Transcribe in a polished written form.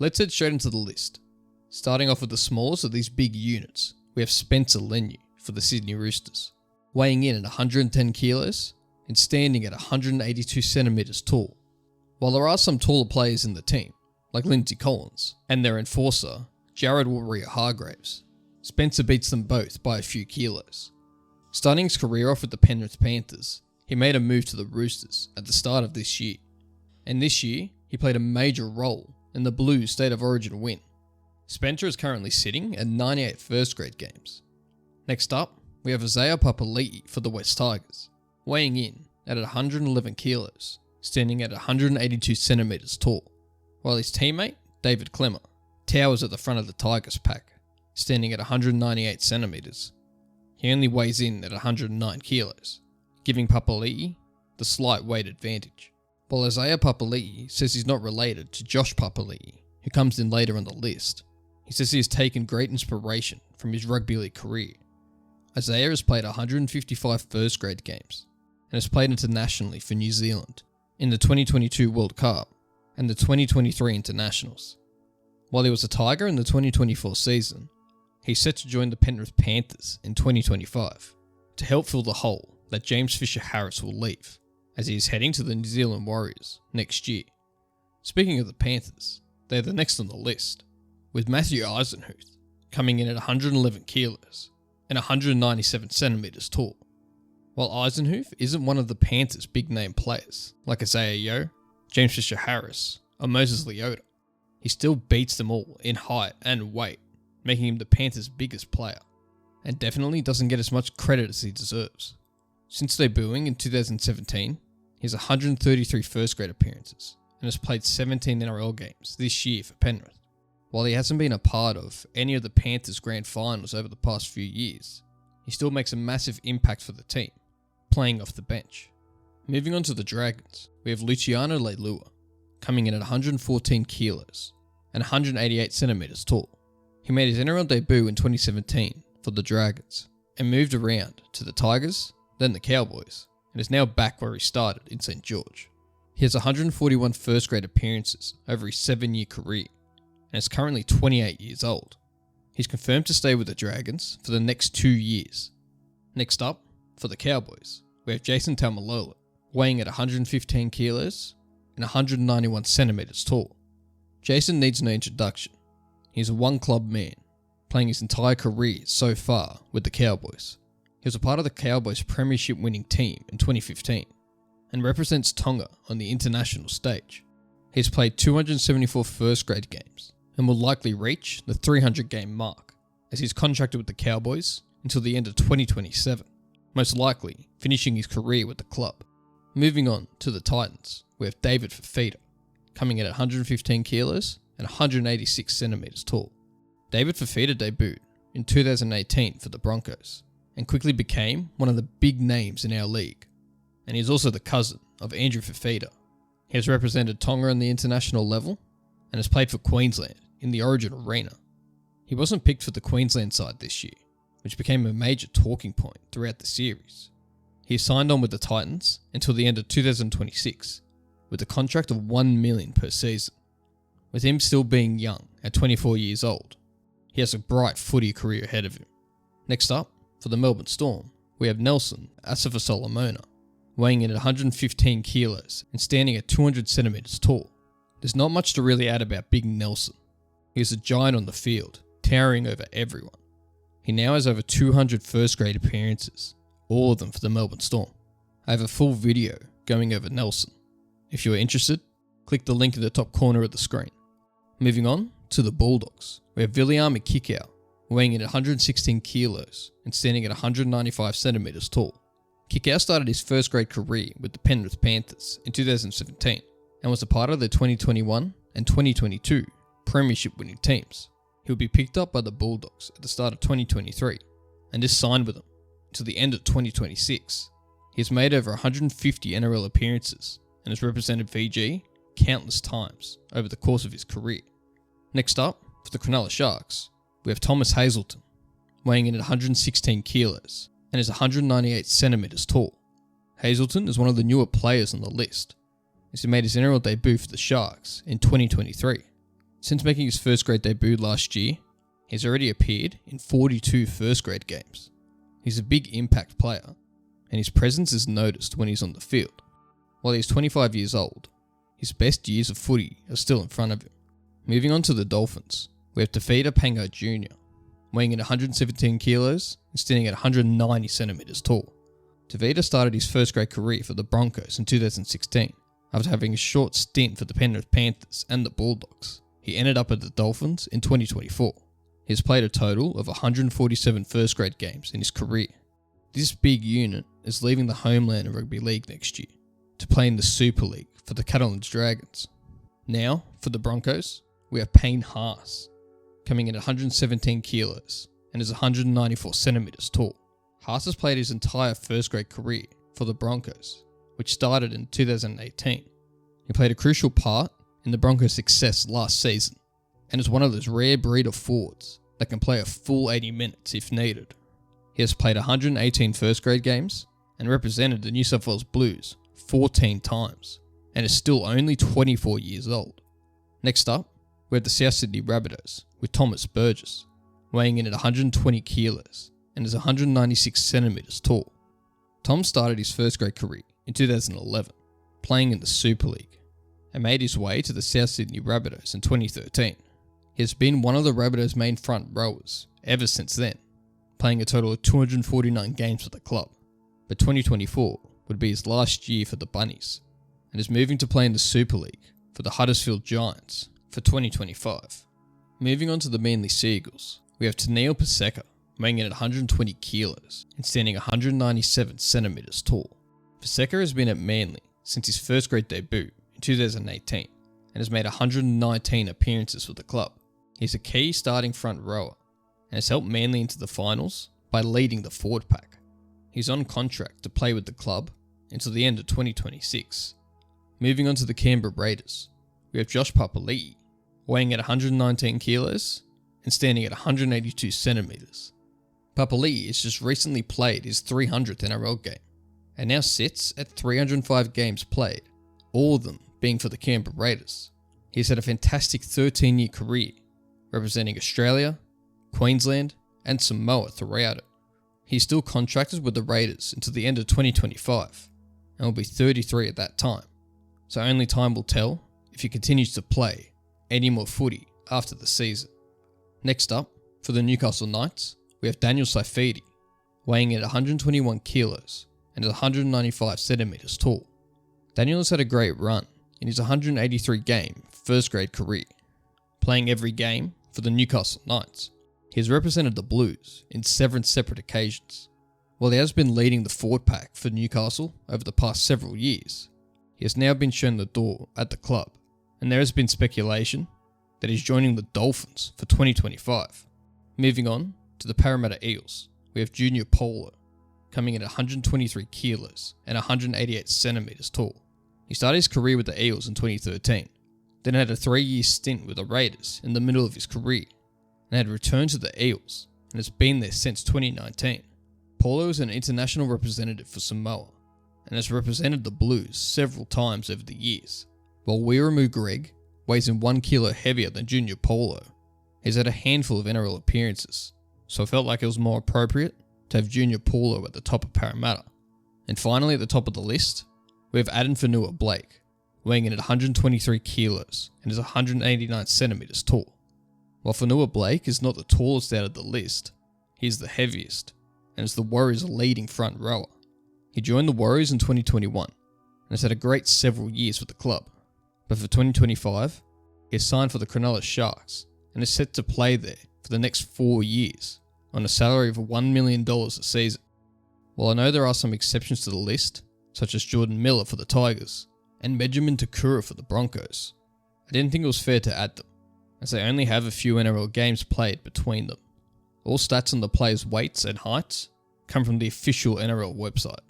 Let's head straight into the list. Starting off with the smallest of these big units, we have Spencer Leniu for the Sydney Roosters, weighing in at 110 kilos and standing at 182 centimetres tall. While there are some taller players in the team, like Lindsay Collins, and their enforcer, Jared Warrior-Hargraves, Spencer beats them both by a few kilos. Starting his career off with the Penrith Panthers, he made a move to the Roosters at the start of this year, and this year he played a major role in the Blues State of Origin win. Spencer is currently sitting at 98 first grade games. Next up, we have Isaiah Papali'i for the West Tigers, weighing in at 111 kilos, standing at 182 centimetres tall, while his teammate, David Klemmer, towers at the front of the Tigers pack, standing at 198 centimetres. He only weighs in at 109 kilos, giving Papali'i the slight weight advantage. While Isaiah Papali'i says he's not related to Josh Papali'i, who comes in later on the list, he says he has taken great inspiration from his rugby league career. Isaiah has played 155 first grade games and has played internationally for New Zealand in the 2022 World Cup and the 2023 Internationals. While he was a Tiger in the 2024 season, he's set to join the Penrith Panthers in 2025 to help fill the hole that James Fisher-Harris will leave, as he is heading to the New Zealand Warriors next year. Speaking of the Panthers, they're the next on the list, with Matthew Eisenhuth coming in at 111 kilos and 197 centimetres tall. While Eisenhuth isn't one of the Panthers' big name players, like Isaiah Yeo, James Fisher-Harris, or Moses Leota, he still beats them all in height and weight, making him the Panthers' biggest player, and definitely doesn't get as much credit as he deserves. Since debuting in 2017, he has 133 first grade appearances and has played 17 NRL games this year for Penrith. While he hasn't been a part of any of the Panthers' grand finals over the past few years, he still makes a massive impact for the team, playing off the bench. Moving on to the Dragons, we have Luciano Leilua, coming in at 114 kilos and 188 centimetres tall. He made his NRL debut in 2017 for the Dragons and moved around to the Tigers, then the Cowboys, and is now back where he started in St. George. He has 141 first grade appearances over his 7-year career and is currently 28 years old. He's confirmed to stay with the Dragons for the next 2 years. Next up, for the Cowboys, we have Jason Taumalola, weighing at 115 kilos and 191 centimetres tall. Jason needs no introduction. He's a one-club man, playing his entire career so far with the Cowboys. He was a part of the Cowboys' premiership winning team in 2015 and represents Tonga on the international stage. He's played 274 first grade games and will likely reach the 300 game mark, as he's contracted with the Cowboys until the end of 2027, most likely finishing his career with the club. Moving on to the Titans, we have David Fifita, coming in at 115 kilos and 186 centimetres tall. David Fifita debuted in 2018 for the Broncos and quickly became one of the big names in our league, and he's also the cousin of Andrew Fifita. He has represented Tonga on the international level and has played for Queensland in the Origin Arena. He wasn't picked for the Queensland side this year, which became a major talking point throughout the series. He signed on with the Titans until the end of 2026, with a contract of $1 million per season. With him still being young at 24 years old, he has a bright footy career ahead of him. Next up, for the Melbourne Storm, we have Nelson Asafa-Solomona, weighing in at 115 kilos and standing at 200 centimetres tall. There's not much to really add about Big Nelson. He is a giant on the field, towering over everyone. He now has over 200 first grade appearances, all of them for the Melbourne Storm. I have a full video going over Nelson. If you are interested, click the link in the top corner of the screen. Moving on to the Bulldogs, we have Viliame Kikau, weighing in at 116 kilos and standing at 195 centimetres tall. Kikau started his first grade career with the Penrith Panthers in 2017 and was a part of the 2021 and 2022 premiership winning teams. He would be picked up by the Bulldogs at the start of 2023 and is signed with them until the end of 2026. He has made over 150 NRL appearances and has represented Fiji countless times over the course of his career. Next up, for the Cronulla Sharks, we have Thomas Hazelton, weighing in at 116 kilos and is 198 centimetres tall. Hazelton is one of the newer players on the list, as he made his NRL debut for the Sharks in 2023. Since making his first grade debut last year, he's already appeared in 42 first grade games. He's a big impact player, and his presence is noticed when he's on the field. While he's 25 years old, his best years of footy are still in front of him. Moving on to the Dolphins, we have Tevita Pangai Jr., weighing in 117 kilos and standing at 190 centimeters tall. Tevita started his first grade career for the Broncos in 2016. After having a short stint for the Penrith Panthers and the Bulldogs, he ended up at the Dolphins in 2024. He has played a total of 147 first grade games in his career. This big unit is leaving the homeland of rugby league next year to play in the Super League for the Catalans Dragons. Now, for the Broncos, we have Payne Haas, coming in at 117 kilos and is 194 centimeters tall. Haas has played his entire first grade career for the Broncos, which started in 2018. He played a crucial part in the Broncos' success last season, and is one of those rare breed of forwards that can play a full 80 minutes if needed. He has played 118 first grade games and represented the New South Wales Blues 14 times, and is still only 24 years old. Next up, we have the South Sydney Rabbitohs with Thomas Burgess, weighing in at 120 kilos and is 196 centimeters tall. Tom started his first grade career in 2011, playing in the Super League, and made his way to the South Sydney Rabbitohs in 2013. He has been one of the Rabbitohs' main front rowers ever since then, playing a total of 249 games for the club, but 2024 would be his last year for the Bunnies, and is moving to play in the Super League for the Huddersfield Giants for 2025. Moving on to the Manly Seagulls, we have Taniela Paseka, weighing in at 120 kilos and standing 197 centimeters tall. Paseka has been at Manly since his first grade debut in 2018 and has made 119 appearances for the club. He's a key starting front rower and has helped Manly into the finals by leading the forward pack. He's on contract to play with the club until the end of 2026. Moving on to the Canberra Raiders, we have Josh Papali'i, weighing at 119 kilos and standing at 182 centimeters. Papali'i has just recently played his 300th NRL game and now sits at 305 games played, all of them being for the Canberra Raiders. He's had a fantastic 13-year career, representing Australia, Queensland and Samoa throughout it. He's still contracted with the Raiders until the end of 2025 and will be 33 at that time, so only time will tell if he continues to play any more footy after the season. Next up, for the Newcastle Knights, we have Daniel Saifiti, weighing in at 121 kilos and is 195 centimeters tall. Daniel has had a great run in his 183 game first grade career, playing every game for the Newcastle Knights. He has represented the Blues in 7 separate occasions. While he has been leading the forward pack for Newcastle over the past several years, he has now been shown the door at the club, and there has been speculation that he's joining the Dolphins for 2025. Moving on to the Parramatta Eels, we have Junior Polo, coming in at 123 kilos and 188 centimeters tall. He started his career with the Eels in 2013, then had a 3-year stint with the Raiders in the middle of his career, and had returned to the Eels and has been there since 2019. Polo is an international representative for Samoa and has represented the Blues several times over the years. While Wiramu Greg weighs in 1 kilo heavier than Junior Polo, he's had a handful of NRL appearances, so I felt like it was more appropriate to have Junior Polo at the top of Parramatta. And finally at the top of the list, we have Addin Fonua-Blake, weighing in at 123 kilos and is 189 centimeters tall. While Fonua-Blake is not the tallest out of the list, he is the heaviest and is the Warriors' leading front rower. He joined the Warriors in 2021 and has had a great several years with the club, but for 2025, he has signed for the Cronulla Sharks and is set to play there for the next 4 years on a salary of $1 million a season. While I know there are some exceptions to the list, such as Jordan Miller for the Tigers and Benjamin Takura for the Broncos, I didn't think it was fair to add them, as they only have a few NRL games played between them. All stats on the players' weights and heights come from the official NRL website.